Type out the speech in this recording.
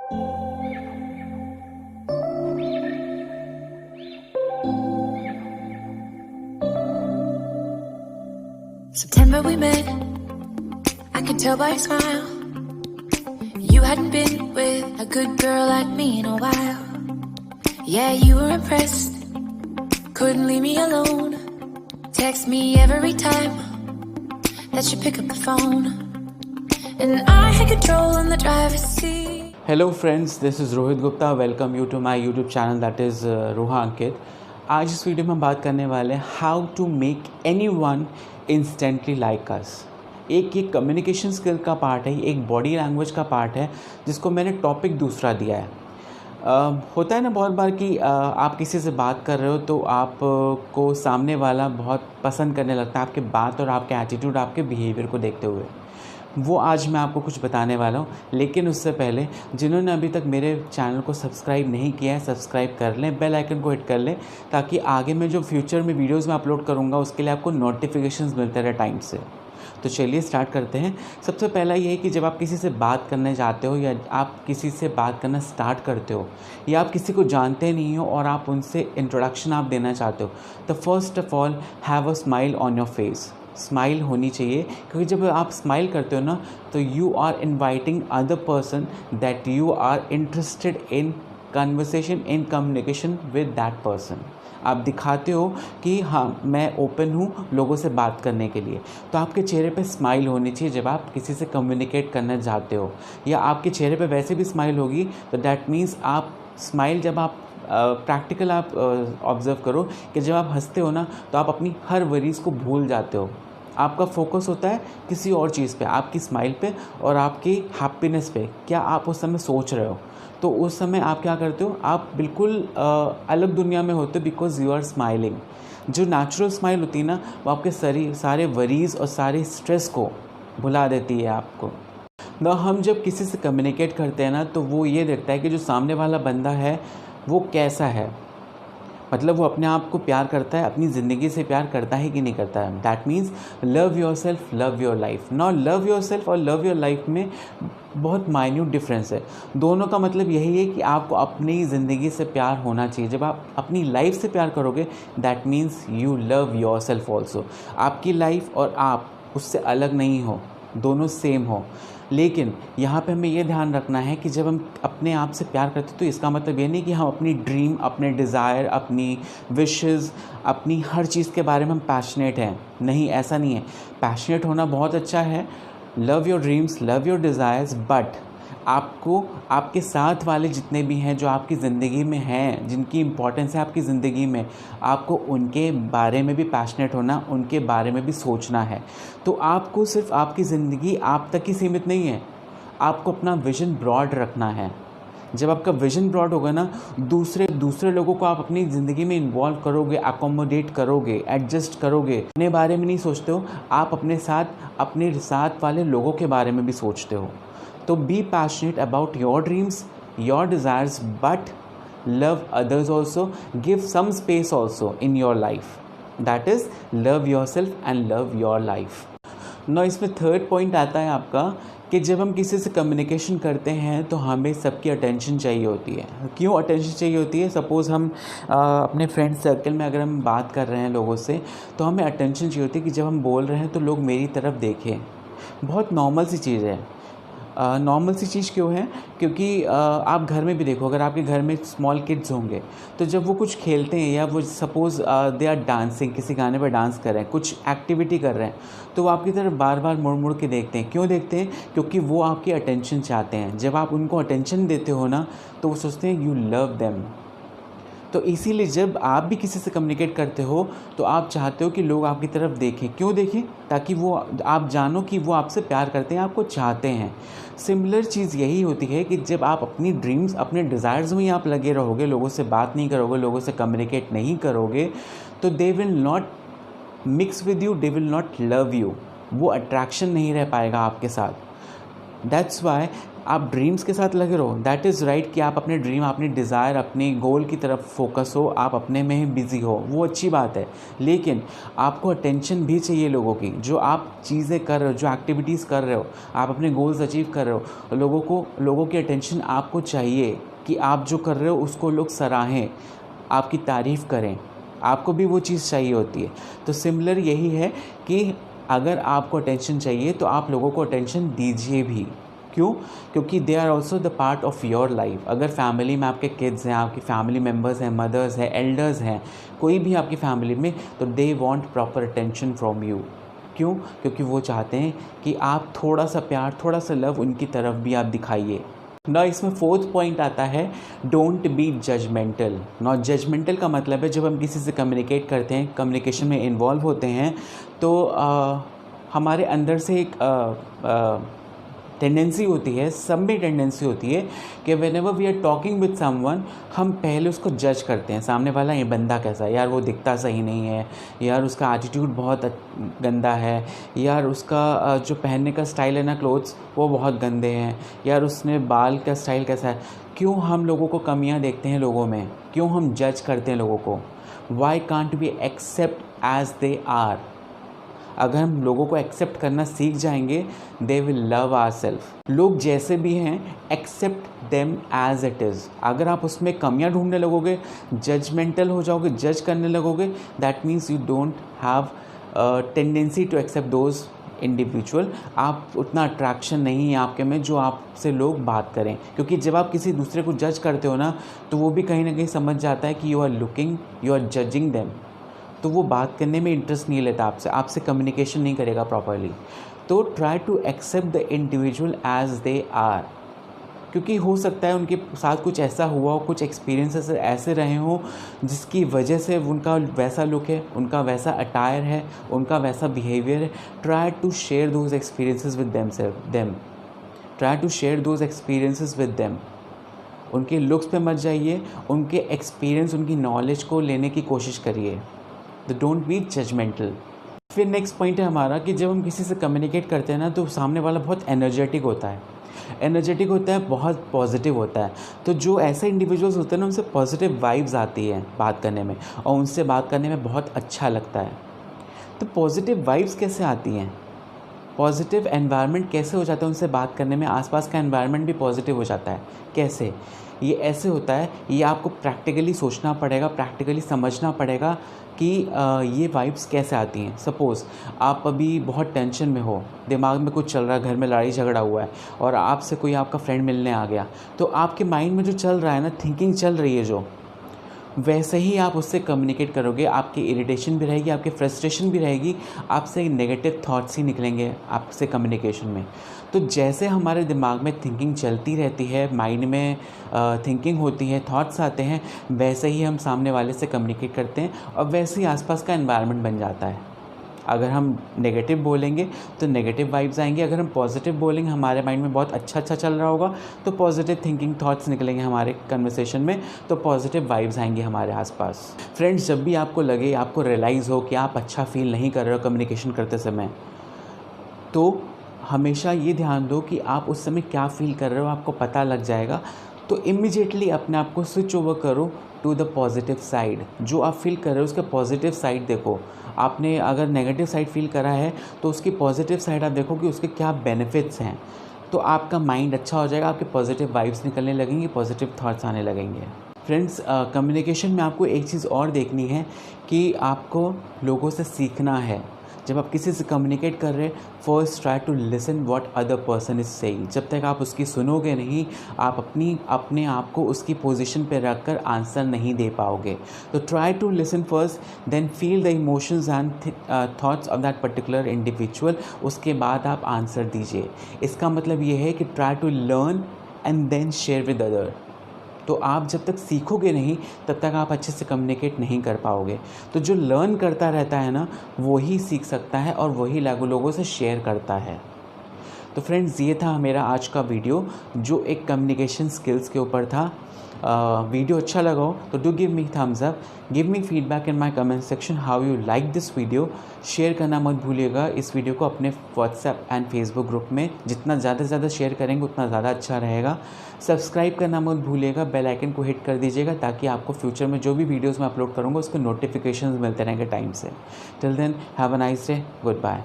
September we met, I could tell by your smile. You hadn't been with a good girl like me in a while. Yeah, you were impressed, couldn't leave me alone. Text me every time that you pick up the phone. And I had control in the driver's seat. Hello friends, this is Rohit Gupta. Welcome you to my YouTube channel that is Roohankit. आज इस video में हम बात करने वाले हैं how to make anyone instantly like us. एक ये कम्युनिकेशन स्किल का पार्ट है, एक बॉडी लैंग्वेज का पार्ट है जिसको मैंने टॉपिक दूसरा दिया है। होता है ना बहुत बार कि आप किसी से बात कर रहे हो तो आपको सामने वाला बहुत पसंद करने लगता है आपके बात और आपके एटीट्यूड, आपके बिहेवियर को देखते हुए। वो आज मैं आपको कुछ बताने वाला हूँ, लेकिन उससे पहले जिन्होंने अभी तक मेरे चैनल को सब्सक्राइब नहीं किया है सब्सक्राइब कर लें, बेल आइकन को हिट कर लें ताकि आगे मैं जो फ्यूचर में वीडियोस में अपलोड करूँगा उसके लिए आपको नोटिफिकेशंस मिलते रहे टाइम से। तो चलिए स्टार्ट करते हैं। सबसे पहला ये है कि जब आप किसी से बात करने जाते हो या आप किसी से बात करना स्टार्ट करते हो या आप किसी को जानते नहीं हो और आप उनसे इंट्रोडक्शन आप देना चाहते हो, तो first of all have a smile on your face. Smile होनी चाहिए, क्योंकि जब आप स्माइल करते हो ना तो you are inviting other person that you are interested in conversation, in communication with that person. आप दिखाते हो कि हाँ मैं ओपन हूँ लोगों से बात करने के लिए। तो आपके चेहरे पे स्माइल होनी चाहिए जब आप किसी से कम्युनिकेट करना चाहते हो, या आपके चेहरे पे वैसे भी स्माइल होगी तो दैट मीन्स आप स्माइल जब आप प्रैक्टिकल आप ऑब्ज़र्व करो कि जब आप हंसते हो ना तो आप अपनी हर वरीज़ को भूल जाते हो। आपका फोकस होता है किसी और चीज़ पे, आपकी स्माइल पे और आपकी हैप्पीनेस पे, क्या आप उस समय सोच रहे हो। तो उस समय आप क्या करते हो, आप बिल्कुल अलग दुनिया में होते हो बिकॉज यू आर स्माइलिंग। जो नेचुरल स्माइल होती है ना वो आपके सारे वरीज़ और सारे स्ट्रेस को भुला देती है आपको ना। हम जब किसी से कम्युनिकेट करते हैं ना तो वो ये देखता है कि जो सामने वाला बंदा है वो कैसा है, मतलब वो अपने आप को प्यार करता है, अपनी ज़िंदगी से प्यार करता है कि नहीं करता है। That means love your self, love your life. नॉ लव योर सेल्फ और लव योर लाइफ में बहुत माइन्यूट डिफरेंस है। दोनों का मतलब यही है कि आपको अपनी ज़िंदगी से प्यार होना चाहिए। जब आप अपनी लाइफ से प्यार करोगे that means you love your self also. आपकी लाइफ और आप उससे अलग नहीं हो, दोनों सेम हो। लेकिन यहाँ पे हमें ये ध्यान रखना है कि जब हम अपने आप से प्यार करते हैं तो इसका मतलब ये नहीं कि हम अपनी ड्रीम, अपने डिज़ायर, अपनी विशेस, अपनी हर चीज़ के बारे में हम पैशनेट हैं। नहीं, ऐसा नहीं है। पैशनेट होना बहुत अच्छा है, love your dreams, love your desires, but आपको आपके साथ वाले जितने भी हैं जो आपकी ज़िंदगी में हैं, जिनकी इम्पोर्टेंस है आपकी ज़िंदगी में, आपको उनके बारे में भी पैशनेट होना, उनके बारे में भी सोचना है। तो आपको सिर्फ आपकी ज़िंदगी आप तक ही सीमित नहीं है, आपको अपना विज़न ब्रॉड रखना है। जब आपका विज़न ब्रॉड होगा ना, दूसरे लोगों को आप अपनी ज़िंदगी में इन्वॉल्व करोगे, अकोमोडेट करोगे, एडजस्ट करोगे। अपने बारे में नहीं सोचते हो, आप अपने साथ वाले लोगों के बारे में भी सोचते हो। तो be passionate about your dreams, your desires, but love others also, give some space also in your life. That is love your self and love your life. ना इसमें थर्ड पॉइंट आता है आपका कि जब हम किसी से कम्युनिकेशन करते हैं तो हमें सबकी अटेंशन चाहिए होती है। क्यों अटेंशन चाहिए होती है? सपोज़ हम अपने फ्रेंड सर्कल में अगर हम बात कर रहे हैं लोगों से तो हमें अटेंशन चाहिए होती है कि जब हम बोल रहे हैं तो लोग मेरी तरफ देखें। बहुत नॉर्मल सी चीज़ है। नॉर्मल सी चीज़ क्यों है? क्योंकि आप घर में भी देखो, अगर आपके घर में स्मॉल किड्स होंगे तो जब वो कुछ खेलते हैं या वो सपोज़ दे आर डांसिंग, किसी गाने पर डांस कर रहे हैं, कुछ एक्टिविटी कर रहे हैं, तो वो आपकी तरफ बार बार मुड़ मुड़ के देखते हैं। क्यों देखते हैं? क्योंकि वो आपकी अटेंशन चाहते हैं। जब आप उनको अटेंशन देते हो ना तो वो सोचते हैं यू लव देम। तो इसीलिए जब आप भी किसी से कम्युनिकेट करते हो तो आप चाहते हो कि लोग आपकी तरफ देखें। क्यों देखें? ताकि वो आप जानो कि वो आपसे प्यार करते हैं, आपको चाहते हैं। सिमिलर चीज़ यही होती है कि जब आप अपनी ड्रीम्स, अपने डिज़ायर्स में ही आप लगे रहोगे, लोगों से बात नहीं करोगे, लोगों से कम्युनिकेट नहीं करोगे, तो they will not mix with you, they will not love you. वो अट्रैक्शन नहीं रह पाएगा आपके साथ। दैट्स वाई आप ड्रीम्स के साथ लगे रहो, दैट इज़ राइट कि आप अपने ड्रीम, अपनी डिज़ायर, अपनी गोल की तरफ फोकस हो, आप अपने में ही बिज़ी हो, वो अच्छी बात है। लेकिन आपको अटेंशन भी चाहिए लोगों की। जो आप चीज़ें कर रहे हो, जो एक्टिविटीज़ कर रहे हो, आप अपने गोल्स अचीव कर रहे हो, लोगों की अटेंशन आपको चाहिए कि आप जो कर रहे हो उसको लोग सराहें, आपकी तारीफ़ करें, आपको भी वो चीज़ चाहिए होती है। तो सिमिलर यही है कि अगर आपको अटेंशन चाहिए तो आप लोगों को अटेंशन दीजिए भी। क्यों? क्योंकि they are also the part of your life. अगर फैमिली में आपके किड्स हैं, आपकी फैमिली मेम्बर्स हैं, मदर्स हैं, एल्डर्स हैं, कोई भी आपकी फैमिली में, तो they want proper attention from you. क्यों? क्योंकि वो चाहते हैं कि आप थोड़ा सा प्यार, थोड़ा सा लव उनकी तरफ भी आप दिखाइए ना। इसमें फोर्थ पॉइंट आता है, don't be judgemental. Not judgemental का मतलब है जब हम किसी से कम्युनिकेट करते हैं, कम्युनिकेशन में इन्वॉल्व होते हैं, तो हमारे अंदर से एक टेंडेंसी होती है, सब में टेंडेंसी होती है कि whenever we are talking with someone, हम पहले उसको जज करते हैं। सामने वाला ये बंदा कैसा है, यार वो दिखता सही नहीं है, यार उसका एटीट्यूड बहुत गंदा है, यार उसका जो पहनने का स्टाइल है ना, क्लोथ्स, वो बहुत गंदे हैं, यार उसने बाल का स्टाइल कैसा है। क्यों हम लोगों को कमियां देखते हैं लोगों में? क्यों हम जज करते हैं लोगों को? Why can't we accept as they are? अगर हम लोगों को एक्सेप्ट करना सीख जाएंगे, they will love our self. लोग जैसे भी हैं, accept them as it is. अगर आप उसमें कमियां ढूंढने लगोगे, जजमेंटल हो जाओगे, जज करने लगोगे, that means you don't have tendency to accept those individual. आप उतना अट्रैक्शन नहीं है आपके में जो आपसे लोग बात करें। क्योंकि जब आप किसी दूसरे को जज करते हो ना, तो वो भी कहीं ना कहीं समझ जाता है कि यू आर जजिंग देम, तो वो बात करने में इंटरेस्ट नहीं लेता आपसे कम्युनिकेशन नहीं करेगा प्रॉपरली। तो try to accept the individual as they are. क्योंकि हो सकता है उनके साथ कुछ ऐसा हुआ हो, कुछ एक्सपीरियंसेस ऐसे रहे हों जिसकी वजह से उनका वैसा लुक है, उनका वैसा अटायर है, उनका वैसा बिहेवियर है। Try to share those experiences with them. Try to share those experiences with them. उनके लुक्स पे मत जाइए, उनके एक्सपीरियंस, उनकी नॉलेज को लेने की कोशिश करिए। The don't be judgemental. फिर नेक्स्ट पॉइंट है हमारा कि जब हम किसी से कम्युनिकेट करते हैं ना, तो सामने वाला बहुत एनर्जेटिक होता है, बहुत पॉजिटिव होता है। तो जो ऐसे इंडिविजुअल्स होते हैं ना, उनसे पॉजिटिव वाइब्स आती है बात करने में, और उनसे बात करने में बहुत अच्छा लगता है। तो पॉजिटिव वाइब्स कैसे आती हैं? पॉजिटिव एनवायरनमेंट कैसे हो जाता है उनसे बात करने में? आसपास का एनवायरनमेंट भी पॉजिटिव हो जाता है। कैसे? ये ऐसे होता है, ये आपको प्रैक्टिकली सोचना पड़ेगा, प्रैक्टिकली समझना पड़ेगा कि ये वाइब्स कैसे आती हैं। सपोज़ आप अभी बहुत टेंशन में हो, दिमाग में कुछ चल रहा है, घर में लड़ाई झगड़ा हुआ है, और आपसे कोई आपका फ्रेंड मिलने आ गया, तो आपके माइंड में जो चल रहा है ना, थिंकिंग चल रही है जो, वैसे ही आप उससे कम्युनिकेट करोगे। आपकी इरिटेशन भी रहेगी, आपकी फ्रस्ट्रेशन भी रहेगी, आपसे नेगेटिव थॉट्स ही निकलेंगे आपसे कम्युनिकेशन में। तो जैसे हमारे दिमाग में थिंकिंग चलती रहती है, माइंड में थिंकिंग होती है, थॉट्स आते हैं, वैसे ही हम सामने वाले से कम्युनिकेट करते हैं, और वैसे ही आसपास का एनवायरनमेंट बन जाता है। अगर हम नेगेटिव बोलेंगे तो नेगेटिव वाइब्स आएंगे, अगर हम पॉजिटिव बोलेंगे, हमारे माइंड में बहुत अच्छा चल रहा होगा, तो पॉजिटिव थिंकिंग थॉट्स निकलेंगे हमारे कन्वर्सेशन में, तो पॉजिटिव वाइब्स आएंगी हमारे आसपास। फ्रेंड्स, जब भी आपको लगे, आपको रियलाइज़ हो कि आप अच्छा फील नहीं कर रहे हो कम्युनिकेशन करते समय, तो हमेशा ये ध्यान दो कि आप उस समय क्या फ़ील कर रहे हो, आपको पता लग जाएगा। तो इमीडिएटली अपने आप को स्विच ओवर करो टू द पॉजिटिव साइड। जो आप फील कर रहे हो उसके पॉजिटिव साइड देखो। आपने अगर नेगेटिव साइड फील करा है, तो उसकी पॉजिटिव साइड आप देखो कि उसके क्या बेनिफिट्स हैं। तो आपका माइंड अच्छा हो जाएगा, आपके पॉजिटिव वाइब्स निकलने लगेंगी, पॉजिटिव थॉट्स आने लगेंगे। फ्रेंड्स, कम्युनिकेशन में आपको एक चीज़ और देखनी है कि आपको लोगों से सीखना है। जब आप किसी से कम्युनिकेट कर रहे हैं, first try to listen what other person is saying. जब तक आप उसकी सुनोगे नहीं, आप अपने आप को उसकी पोजीशन पे रख कर आंसर नहीं दे पाओगे। तो try to listen first, then feel the emotions and thoughts of that particular individual. उसके बाद आप आंसर दीजिए। इसका मतलब ये है कि try to learn and then share with other. तो आप जब तक सीखोगे नहीं, तब तक आप अच्छे से कम्युनिकेट नहीं कर पाओगे। तो जो लर्न करता रहता है ना, वही सीख सकता है और वही लोगों से शेयर करता है। तो फ्रेंड्स, ये था मेरा आज का वीडियो जो एक कम्युनिकेशन स्किल्स के ऊपर था। वीडियो अच्छा लगा हो तो do give me thumbs up, give me feedback in my comment section how you like this video. Share करना मत भूलिएगा इस वीडियो को अपने व्हाट्सएप एंड फेसबुक ग्रुप में। जितना ज़्यादा से ज़्यादा शेयर करेंगे उतना ज़्यादा अच्छा रहेगा। सब्सक्राइब करना मत भूलिएगा, बेल आइकन को हिट कर दीजिएगा ताकि आपको फ्यूचर में जो भी वीडियोज़ मैं अपलोड करूँगा उसके नोटिफिकेशन मिलते रहेंगे टाइम से। Till then, have a nice day, good bye.